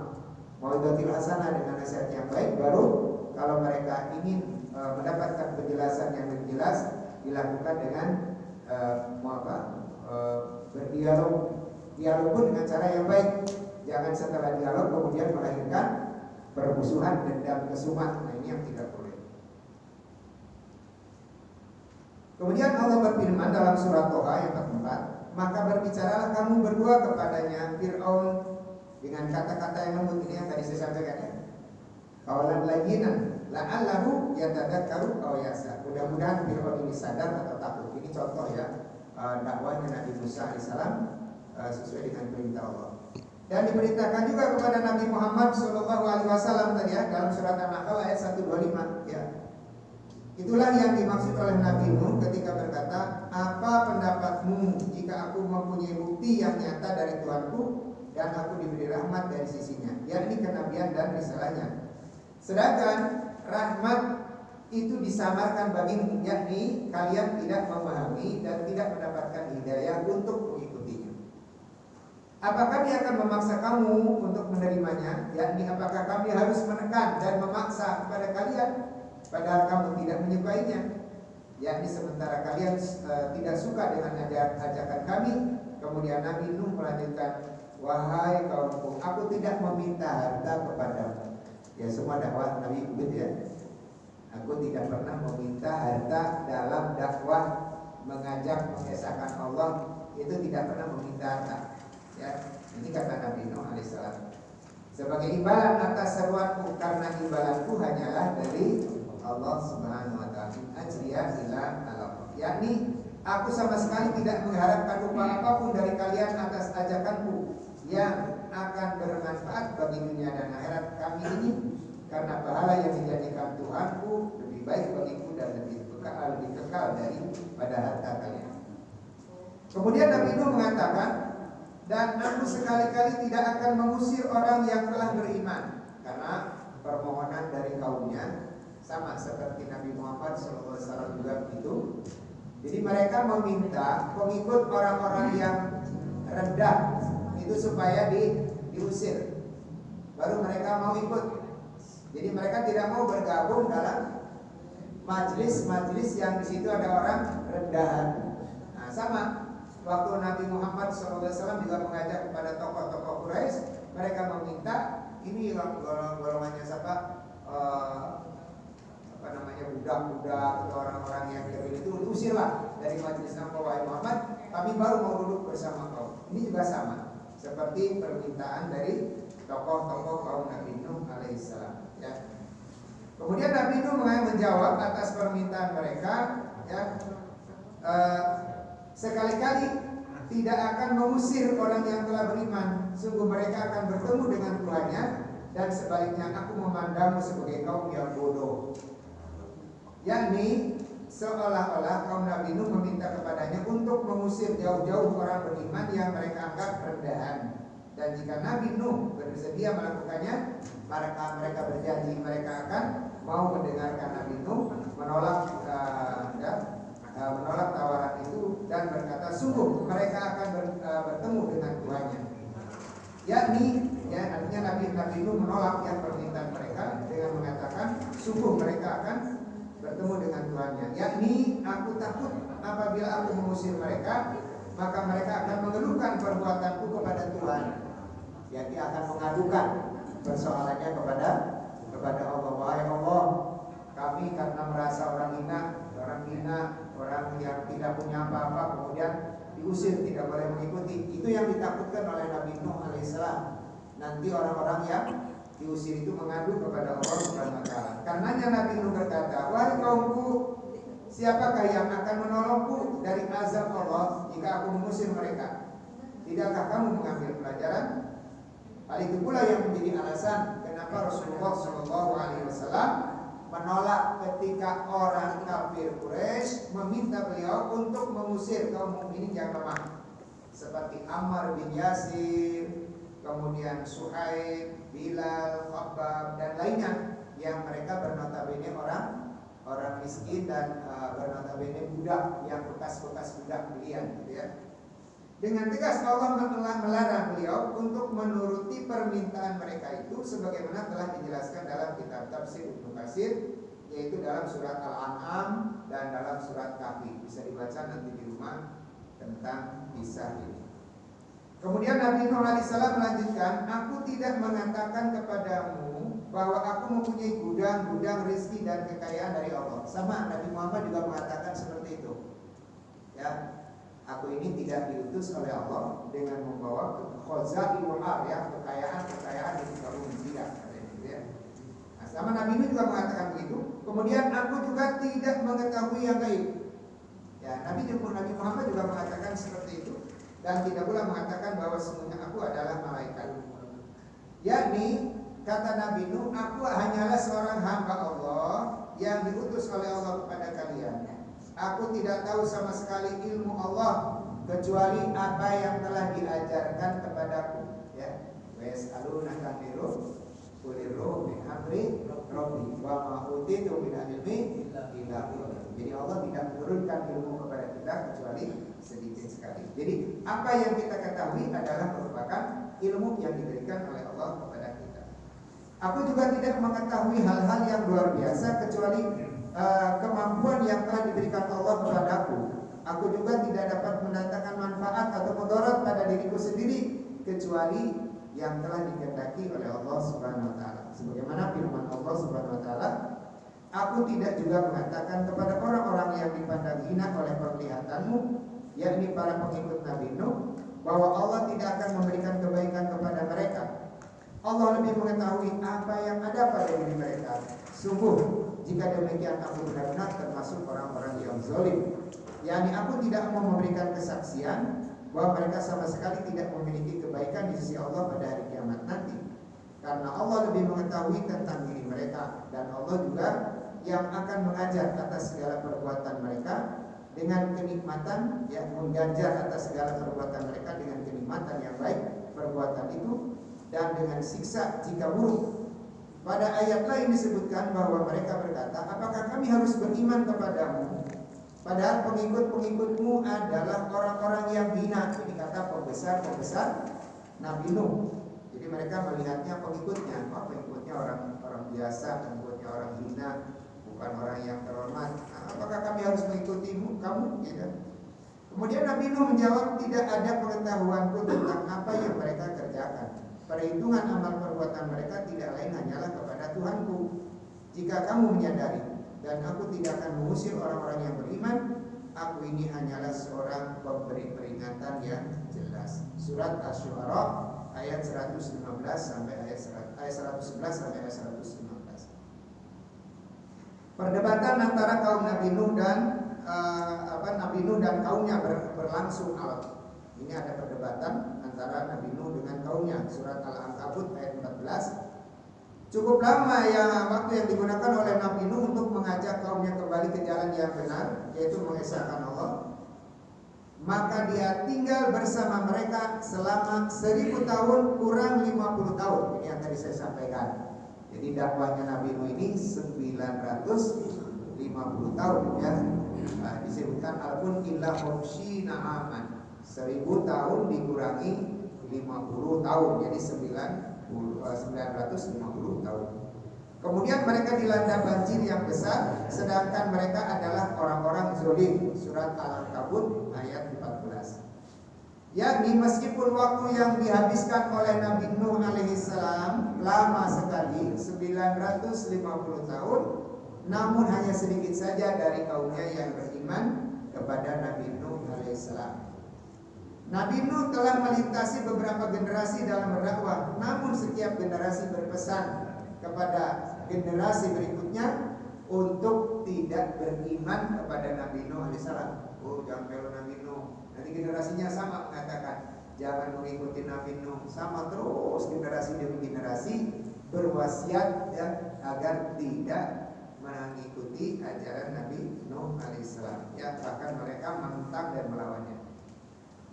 mau'izatil hasanah dengan nasihat yang baik. Baru kalau mereka ingin mendapatkan penjelasan yang lebih jelas, dilakukan dengan dialog pun dengan cara yang baik. Jangan setelah dialog kemudian melahirkan permusuhan, dendam, kesumat. Nah, ini yang tidak boleh. Kemudian Allah berfirman dalam surat Toha ayat 44, maka berbicaralah kamu berdua kepadanya Fir'aun dengan kata-kata yang lembut. Ini yang tadi saya sampaikan, ya. Qaulan layyinan la'allahu yatadzakkaru aw yakhsha. Mudah-mudahan Fir'aun ini sadar atau takut. Ini contoh, ya, dakwahnya Nabi Musa alaihissalam sesuai dengan perintah Allah. Dan diperintahkan juga kepada Nabi Muhammad SAW tadi, ya, dalam surat An-Nahl ayat 125, ya. Itulah yang dimaksud oleh Nabi Nuh ketika berkata, apa pendapatmu jika aku mempunyai bukti yang nyata dari Tuhanku dan aku diberi rahmat dari sisinya, yakni kenabian dan risalahnya. Sedangkan rahmat itu disamarkan bagimu, yakni kalian tidak memahami dan tidak mendapatkan hidayah untuk mengikutinya. Apa kami akan memaksa kamu untuk menerimanya? Yakni apakah kami harus menekan dan memaksa kepada kalian padahal kamu tidak menyukainya? Yakni sementara kalian tidak suka dengan ajakan kami. Kemudian Nabi Nuh melanjutkan, wahai kaumku, aku tidak meminta harta kepadamu. Ya, semua dakwah Nabi begitu, ya. Aku tidak pernah meminta harta dalam dakwah mengajak mengesahkan Allah, itu tidak pernah meminta harta. Ya, ini kata Nabi Nuh alaihissalam. Sebagai imbalan atas seruanku, karena imbalanku hanyalah dari Allah Subhanahu wa taala. Ajriya ila Allah. Yakni aku sama sekali tidak mengharapkan upah apapun dari kalian atas ajakanku yang akan bermanfaat bagi dunia dan akhirat kami ini, karena pahala yang dijadikan Tuhanku lebih baik bagiku dan lebih kekal daripada harta kalian. Kemudian Nabi Nuh mengatakan, dan aku sekali-kali tidak akan mengusir orang yang telah beriman, karena permohonan dari kaumnya sama seperti Nabi Muhammad SAW juga begitu. Jadi mereka meminta pengikut orang-orang yang rendah itu supaya diusir, baru mereka mau ikut. Jadi mereka tidak mau bergabung dalam majelis-majelis yang di situ ada orang rendahan. Nah, sama waktu Nabi Muhammad SAW juga mengajak kepada tokoh-tokoh Quraisy, mereka meminta ini golongannya siapa? Budak-budak atau orang-orang yang kecil itu diusirlah dari majelis engkau wahai Muhammad, kami baru mau duduk bersama kau. Ini juga sama seperti permintaan dari tokoh-tokoh kaum Nabi Nuh alaihissalam, ya. Kemudian Nabi Nuh menjawab atas permintaan mereka, ya, sekali-kali tidak akan mengusir orang yang telah beriman. Sungguh mereka akan bertemu dengan Tuhannya, dan sebaliknya aku memandangmu sebagai kaum yang bodoh. Yakni seolah-olah kaum Nabi Nuh meminta kepadanya untuk mengusir jauh-jauh orang beriman yang mereka anggap rendahan. Dan jika Nabi Nuh bersedia melakukannya, maka mereka berjanji mereka akan mau mendengarkan Nabi Nuh menolak tawaran itu dan berkata, sungguh mereka akan bertemu dengan Tuhannya. Yakni, ya, artinya Nabi Nuh menolak yang permintaan mereka dengan mengatakan, sungguh mereka akan bertemu dengan Tuhannya. Yakni, aku takut apabila aku mengusir mereka, maka mereka akan mengeluhkan perbuatanku kepada Tuhan. Jadi akan mengadukan persoalannya kepada Allah. Wahai Allah, kami karena merasa orang hina, orang yang tidak punya apa-apa, kemudian diusir, tidak boleh mengikuti. Itu yang ditakutkan oleh Nabi Nuh alaihissalam. Nanti orang-orang yang diusir itu mengadu kepada Allah Subhanahu wa taala. Karenanya Nabi Nuh berkata, wahai kaumku, siapakah yang akan menolongku dari azab Allah jika aku mengusir mereka? Tidakkah kamu mengambil pelajaran? Hal itu pula yang menjadi alasan kenapa Rasulullah SAW menolak ketika orang kafir Quraisy meminta beliau untuk mengusir kaum mukminin yang lemah, seperti Ammar bin Yasir, kemudian Suhaib, Bilal, Khabbab, dan lainnya yang mereka bernotabene orang miskin dan bernotabene budak yang bekas budak pilihan, gitu ya. Dengan tegas Allah melarang beliau untuk menuruti permintaan mereka itu, sebagaimana telah dijelaskan dalam kitab tafsir Ibnu Katsir, yaitu dalam surat Al-An'am dan dalam surat Kahfi. Bisa dibaca nanti di rumah tentang kisah ini. Kemudian Nabi Nuh alaihissalam melanjutkan, aku tidak mengatakan kepadamu bahwa aku mempunyai gudang-gudang rezeki dan kekayaan dari Allah. Sama Nabi Muhammad juga mengatakan seperti itu, ya. Aku ini tidak diutus oleh Allah dengan membawa khazainul ardh, ya, kekayaan di muka bumi, tidak, ya. Nah, sama Nabi Nuh juga mengatakan begitu. Kemudian aku juga tidak mengetahui yang gaib. Ya, Nabi Muhammad juga mengatakan seperti itu, dan tidak pula mengatakan bahwa sesungguhnya aku adalah malaikat. Yakni kata Nabi Nuh, aku hanyalah seorang hamba Allah yang diutus oleh Allah kepada kalian. Aku tidak tahu sama sekali ilmu Allah kecuali apa yang telah diajarkan kepadaku, ya. Wa yas'alunaka anir-ruh qulir ruh min amri rabbi wa ma utitu min ilmi illa qalil. Jadi Allah tidak menurunkan ilmu kepada kita kecuali sedikit sekali. Jadi apa yang kita ketahui adalah merupakan ilmu yang diberikan oleh Allah kepada kita. Aku juga tidak mengetahui hal-hal yang luar biasa kecuali kemampuan yang telah diberikan Allah kepadaku. Aku juga tidak dapat mendatangkan manfaat atau mudarat pada diriku sendiri kecuali yang telah dikehendaki oleh Allah Subhanahu wa taala. Sebagaimana firman Allah Subhanahu wa taala, aku tidak juga mengatakan kepada orang-orang yang dipandang hina oleh penglihatanmu, yakni para pengikut Nabi Nuh, bahwa Allah tidak akan memberikan kebaikan kepada mereka. Allah lebih mengetahui apa yang ada pada diri mereka. Sungguh jika demikian aku benar-benar termasuk orang-orang yang zalim. Yani aku tidak mau memberikan kesaksian bahwa mereka sama sekali tidak memiliki kebaikan di sisi Allah pada hari kiamat nanti, karena Allah lebih mengetahui tentang diri mereka, dan Allah juga yang akan mengajar atas segala perbuatan mereka, dengan kenikmatan, ya, mengganjar atas segala perbuatan mereka dengan kenikmatan yang baik perbuatan itu, dan dengan siksa jika buruk. Pada ayat lain disebutkan bahwa mereka berkata, apakah kami harus beriman kepadamu padahal pengikut-pengikutmu adalah orang-orang yang hina? Ini kata pembesar-pembesar Nabi Nuh. Jadi mereka melihatnya pengikutnya, pengikutnya orang biasa, pengikutnya orang hina, bukan orang yang terhormat. Apakah kami harus mengikutimu, kamu? Tidak. Kemudian Nabi Nuh menjawab, tidak ada pengetahuanku tentang apa yang mereka kerjakan. Perhitungan amal perbuatan mereka tidak lain hanyalah kepada Tuhanku. Jika kamu menyadari dan aku tidak akan mengusir orang-orang yang beriman, aku ini hanyalah seorang pemberi peringatan yang jelas. Surat Asy-Syu'ara ayat 115 sampai ayat 111 sampai ayat 115. Perdebatan antara kaum Nabi Nuh dan Nabi Nuh dan kaumnya berlangsung alot. Ini ada perdebatan antara Nabi Nuh dengan kaumnya. Surat Al-Ankabut ayat 14. Cukup lama waktu yang digunakan oleh Nabi Nuh untuk mengajak kaumnya kembali ke jalan yang benar, yaitu mengesahkan Allah. Maka dia tinggal bersama mereka selama 1000 tahun kurang 50 tahun. Ini yang tadi saya sampaikan. Jadi dakwahnya Nabi Nuh ini 950 tahun, ya. Disebutkan alfun illa khomshina aman. 1000 tahun dikurangi 50 tahun, jadi 950 tahun. Kemudian mereka dilanda banjir yang besar, sedangkan mereka adalah orang-orang zalim. Surat Al-Ankabut ayat 14. Yakni meskipun waktu yang dihabiskan oleh Nabi Nuh alaihissalam lama sekali, 950 tahun, namun hanya sedikit saja dari kaumnya yang beriman kepada Nabi Nuh alaihissalam. Nabi Nuh telah melintasi beberapa generasi dalam berdakwah, namun setiap generasi berpesan kepada generasi berikutnya untuk tidak beriman kepada Nabi Nuh alaihissalam. Oh, jangan pelu Nabi Nuh. Nanti generasinya sama mengatakan jangan mengikuti Nabi Nuh. Sama terus generasi demi generasi berwasiat, ya, agar tidak mengikuti ajaran Nabi Nuh alaihissalam. Ya, bahkan mereka menentang dan melawannya.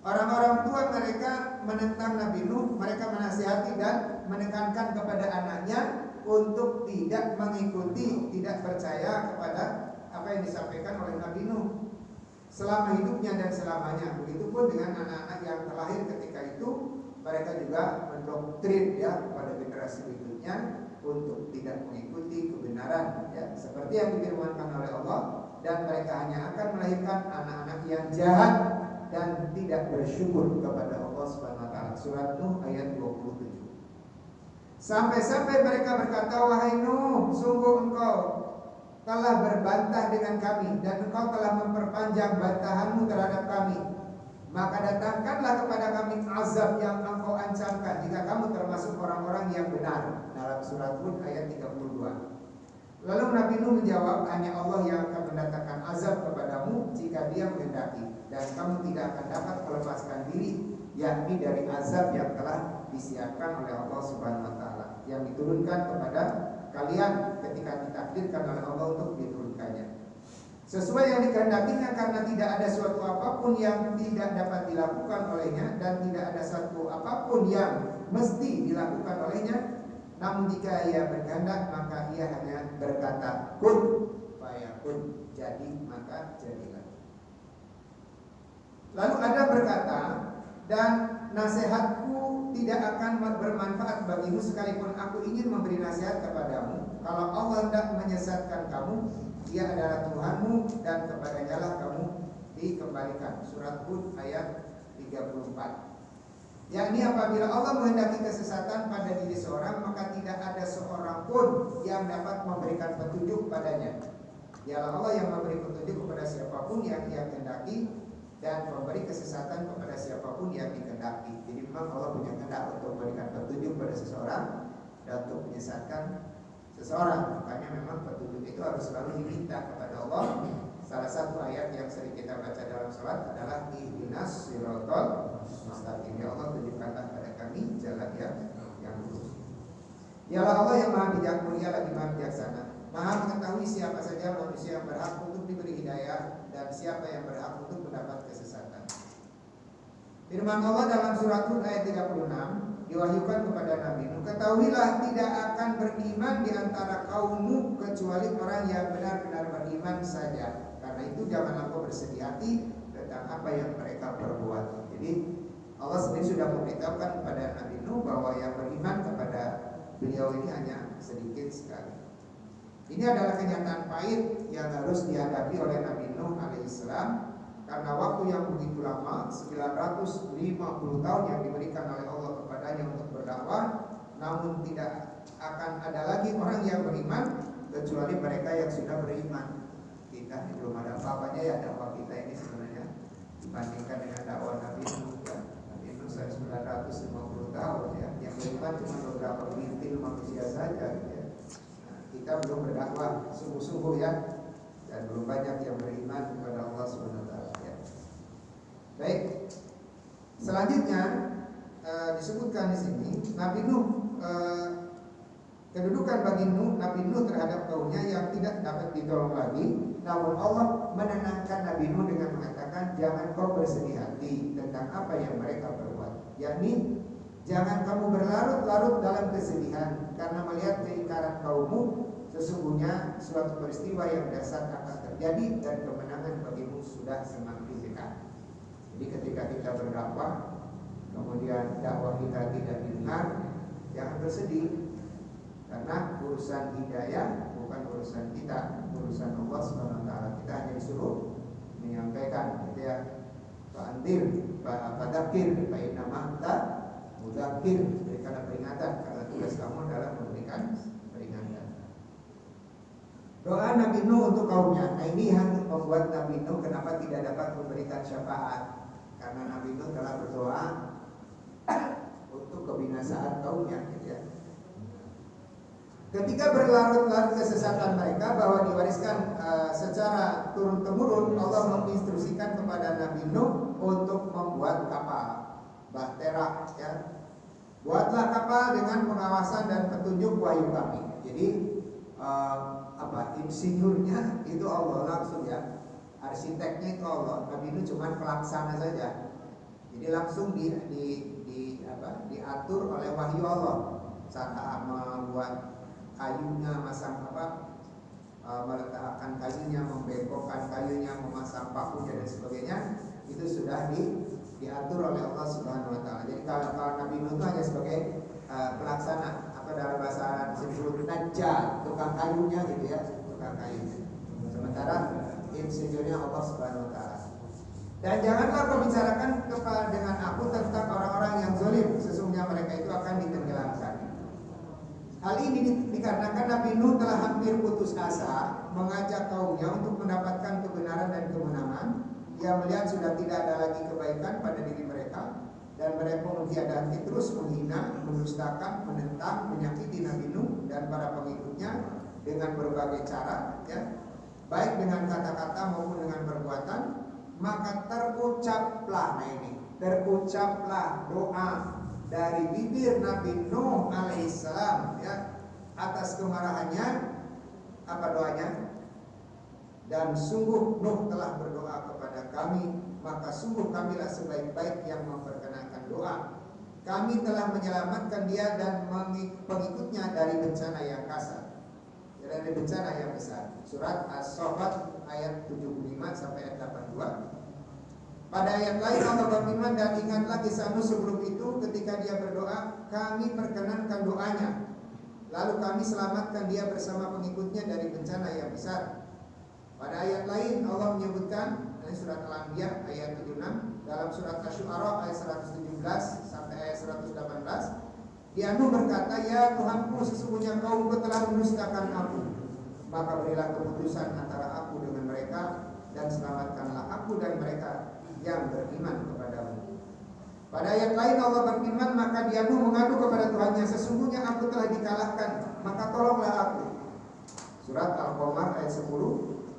Orang-orang tua mereka menentang Nabi Nuh, mereka menasihati dan menekankan kepada anaknya untuk tidak mengikuti, tidak percaya kepada apa yang disampaikan oleh Nabi Nuh selama hidupnya dan selamanya. Begitupun dengan anak-anak yang terlahir ketika itu, mereka juga mendoktrin, ya, kepada generasi berikutnya untuk tidak mengikuti kebenaran, ya, seperti yang difirmankan oleh Allah, dan mereka hanya akan melahirkan anak-anak yang jahat dan tidak bersyukur kepada Allah Subhanahu wa taala. Surat Nuh ayat 27. Sampai-sampai mereka berkata, wahai Nuh, sungguh engkau telah berbantah dengan kami dan engkau telah memperpanjang bantahanmu terhadap kami. Maka datangkanlah kepada kami azab yang engkau ancamkan jika kamu termasuk orang-orang yang benar. Dalam surat Hud ayat 32. Lalu Nabi Nuh menjawab, hanya Allah yang akan mendatangkan azab kepadamu jika Dia menghendaki, dan kamu tidak akan dapat melepaskan diri, yakni dari azab yang telah disiapkan oleh Allah Subhanahu wa taala, yang diturunkan kepada kalian ketika ditakdirkan oleh Allah untuk diturunkannya. Sesuai yang dikehendakinya, karena tidak ada suatu apapun yang tidak dapat dilakukan olehnya, dan tidak ada suatu apapun yang mesti dilakukan olehnya. Namun jika Ia berkehendak, maka Ia hanya berkata kun fayakun, jadi maka jadilah. Lalu ada berkata, dan nasihatku tidak akan bermanfaat bagimu sekalipun aku ingin memberi nasihat kepadamu. Kalau Allah hendak menyesatkan kamu, Dia adalah Tuhanmu dan kepadanya lah kamu dikembalikan. Surat Hud ayat 34. Yakni apabila Allah menghendaki kesesatan pada diri seorang, maka tidak ada seorang pun yang dapat memberikan petunjuk padanya. Dialah Allah yang memberi petunjuk kepada siapapun yang Ia kehendaki, dan memberi kesesatan kepada siapapun yang dikehendaki. Jadi memang Allah punya kehendak untuk memberikan petunjuk pada seseorang dan untuk menyesatkan seseorang. Makanya memang petunjuk itu harus selalu diminta kepada Allah. Salah satu ayat yang sering kita baca dalam salat adalah ihdinas siratal mustaqim. Ya Allah, tunjukkanlah pada kami jalan yang lurus. Dialah Allah yang Maha Bijak, Mulia lagi Maha Bijaksana, Maha mengetahui siapa saja manusia yang berhak untuk diberi hidayah dan siapa yang berhak untuk mendapat kesesatan. Firman Allah dalam surat Hud ayat 36 diwahyukan kepada Nabi Nuh, ketahuilah tidak akan beriman di antara kaummu kecuali orang yang benar-benar beriman saja. Karena itu janganlah kau bersedih hati tentang apa yang mereka perbuat. Jadi Allah sendiri sudah memberitahukan kepada Nabi Nuh bahwa yang beriman kepada beliau ini hanya sedikit sekali. Ini adalah kenyataan pahit yang harus dihadapi oleh Nabi Nuh alaihissalam, karena waktu yang begitu lama, 950 tahun yang diberikan oleh Allah kepadanya untuk berdakwah, namun tidak akan ada lagi orang yang beriman kecuali mereka yang sudah beriman. Kita belum ada apa-apanya ya dakwah kita ini sebenarnya dibandingkan dengan dakwah Nabi Nuh ya. Nabi Nuh 950 tahun ya, yang beriman cuma beberapa bintil manusia saja ya. Nah, kita belum berdakwah sungguh-sungguh ya, dan belum banyak yang beriman kepada Allah SWT ya. Baik, selanjutnya disebutkan di sini Nabi Nuh, kedudukan bagi Nabi Nuh terhadap kaumnya yang tidak dapat ditolong lagi. Namun Allah menenangkan Nabi Nuh dengan mengatakan, jangan kau bersedih hati tentang apa yang mereka perbuat. Yakni jangan kamu berlarut-larut dalam kesedihan karena melihat keingkaran kaummu. Sesungguhnya suatu peristiwa yang dahsyat akan terjadi dan kemenangan bagimu sudah semakin dekat. Jadi ketika kita berdakwah, kemudian dakwah kita tidak didengar, jangan bersedih, karena urusan hidayah bukan urusan kita, urusan Allah SWT. Kita hanya disuruh menyampaikan, gitu ya. Fa'andir, fa'adakir, fa'inamah ta mudakir, berikanlah peringatan, karena tugas kamu adalah memberikan peringatan. Doa Nabi Nuh untuk kaumnya. Nah, ini yang membuat Nabi Nuh kenapa tidak dapat memberikan syafaat, karena Nabi Nuh telah berdoa untuk kebinasaan kaumnya, gitu ya. Ketika berlarut-larut kesesatan mereka bahwa diwariskan secara turun-temurun, Allah menginstruksikan kepada Nabi Nuh untuk membuat kapal bahtera ya. Buatlah kapal dengan pengawasan dan petunjuk wahyu kami. Jadi insinyurnya itu Allah langsung ya, arsiteknya itu Allah. Nabi Nuh cuma pelaksana saja. Jadi langsung diatur oleh wahyu Allah. Saat membuat kayunya, masang meletakkan kayunya, membengkokkan kayunya, memasang pakunya dan sebagainya, itu sudah diatur oleh Allah Subhanahu Wa Taala. Jadi kalau Nabi Nuh itu hanya sebagai pelaksana, dalam bahasa Arab disebut najjar, tukang kayunya gitu ya, tukang kayunya. Sementara insinyurnya Allah Subhanahu Wa Taala. Dan janganlah kau bicarakan dengan aku tentang orang-orang yang zalim, sesungguhnya mereka itu akan ditenggelamkan. Hal ini dikarenakan Nabi Nuh telah hampir putus asa mengajak kaumnya untuk mendapatkan kebenaran dan kemenangan. Dia melihat sudah tidak ada lagi kebaikan pada diri mereka, dan mereka mengkhianati hati terus menghina, mendustakan, menentang, menyakiti Nabi Nuh dan para pengikutnya dengan berbagai cara, ya, baik dengan kata-kata maupun dengan perbuatan. Maka terucaplah doa dari bibir Nabi Nuh alaihissalam ya, atas kemarahannya. Apa doanya? Dan sungguh Nuh telah berdoa kepada kami, maka sungguh kamilah sebaik-baik yang memperkenankan doa. Kami telah menyelamatkan dia dan pengikutnya dari bencana yang kasar, dari bencana yang besar. Surat As-Saffat ayat 75 sampai ayat 82. Pada ayat lain Allah berfirman, dan ingatlah kisah Nuh sebelum itu ketika dia berdoa, kami perkenankan doanya, lalu kami selamatkan dia bersama pengikutnya dari bencana yang besar. Pada ayat lain Allah menyebutkan, ini surat Al-Anbiya ayat 76, dalam surat Asy-Syu'ara ayat 117 sampai ayat 118, dia Nuh berkata, ya Tuhanku, sesungguhnya kaumku telah mendustakan aku, maka berilah keputusan antara aku dengan mereka, dan selamatkanlah aku dan mereka yang beriman kepadamu. Pada ayat lain Allah berfirman, maka dia Nuh mengadu kepada Tuhannya, sesungguhnya aku telah dikalahkan, maka tolonglah aku. Surat Al-Qamar ayat 10.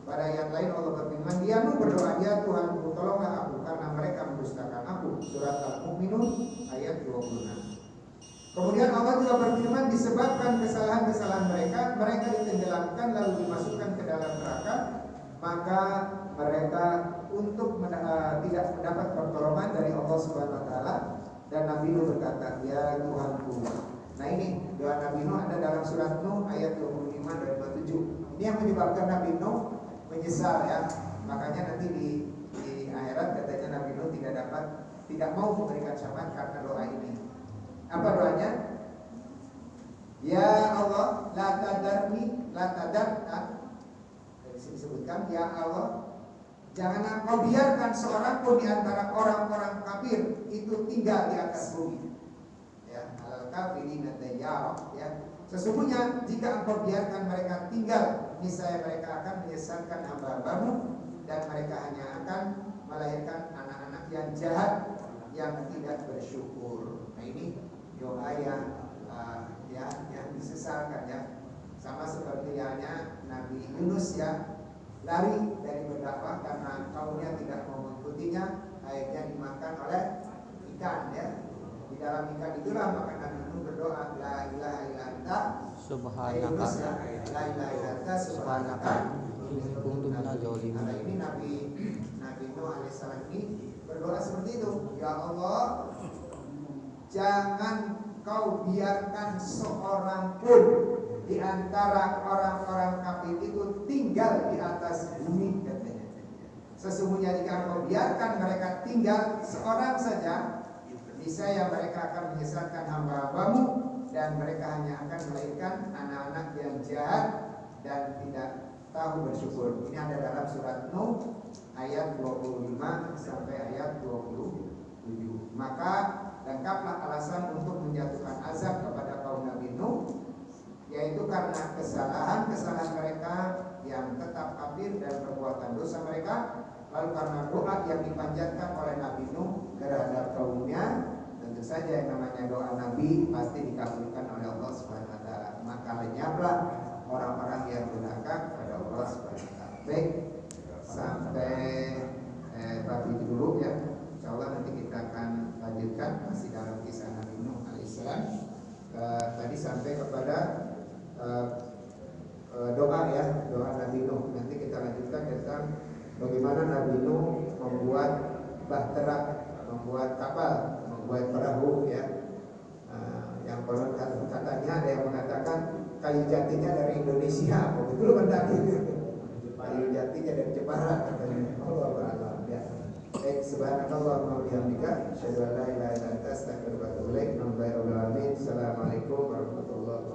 Pada ayat lain Allah berfirman, dia Nuh berdoa, ya Tuhanku, tolonglah aku karena mereka mendustakan aku. Surat Al-Mu'minun ayat 26. Kemudian Allah juga berfirman, disebabkan kesalahan-kesalahan mereka ditenggelamkan lalu dimasukkan ke dalam neraka. maka mereka tidak mendapat pertolongan dari Allah Subhanahu wa taala. Dan Nabi Nuh berkata, "Ya Tuhanku." Nah, ini doa Nabi Nuh ada dalam surat Nuh ayat 25 dan 27. Ini yang menyebabkan Nabi Nuh menyesal ya. Makanya nanti di akhirat katanya Nabi Nuh tidak mau memberikan syafaat karena doa ini. Apa doanya? Ya Allah, la tadarna. Disebutkan, ya Allah, jangan Engkau biarkan seorang pun di antara orang-orang kafir itu tinggal di atas bumi. Ya, al-kafirina dayyara, ya. Sesungguhnya jika Engkau biarkan mereka tinggal, niscaya mereka akan menyesatkan hamba-Hambamu dan mereka hanya akan melahirkan anak-anak yang jahat yang tidak bersyukur. Nah, ini doa yang disesalkan ya. Sama seperti halnya Nabi Yunus ya, lari dari berdakwah karena kaumnya tidak mau mengikutinya, akhirnya dimakan oleh ikan ya. Di dalam ikan itulah maka Nabi Yunus berdoa, la ilaha illa anta subhanaka, la ilaha illa anta subhanaka inni kuntu minadz dzalimin. Nah, ini Nabi Nuh alaihissalam ini berdoa seperti itu. Ya Allah, jangan Kau biarkan seorang pun di antara orang-orang kafir itu tinggal di atas bumi katanya. Sesungguhnya jika Engkau biarkan mereka tinggal seorang saja, niscaya mereka akan menyesatkan hamba-Hambamu dan mereka hanya akan melahirkan anak-anak yang jahat dan tidak tahu bersyukur. Ini ada dalam surat Nuh ayat 25 sampai ayat 27. Maka lengkaplah alasan untuk menjatuhkan azab kepada kaum Nabi Nuh, yaitu karena kesalahan mereka yang tetap kafir dan perbuatan dosa mereka, lalu karena doa yang dipanjatkan oleh Nabi Nuh terhadap kaumnya. Tentu saja yang namanya doa Nabi pasti dikabulkan oleh Allah Subhanahu wa taala. Maka lenyaplah orang-orang yang durhaka kepada Allah Subhanahu wa taala. Baik, sampai bab itu dulu ya. Insyaallah nanti kita akan lanjutkan masih dalam kisah Nabi Nuh alaihissalam. Tadi sampai kepada doa ya, doa Nabi Nuh. Nanti kita lanjutkan tentang bagaimana Nabi Nuh membuat bahtera, membuat kapal, membuat perahu ya. Yang konon katanya ada yang mengatakan kayu jatinya dari Indonesia, betul mendaki. Kayu jatinya dari Jepara katanya. Allah a'lam ya. Baik, subhanallah wa bihamdika, asyhadu an la ilaha illa anta, astaghfiruka wa atubu ilaik. Assalamualaikum warahmatullahi wabarakatuh.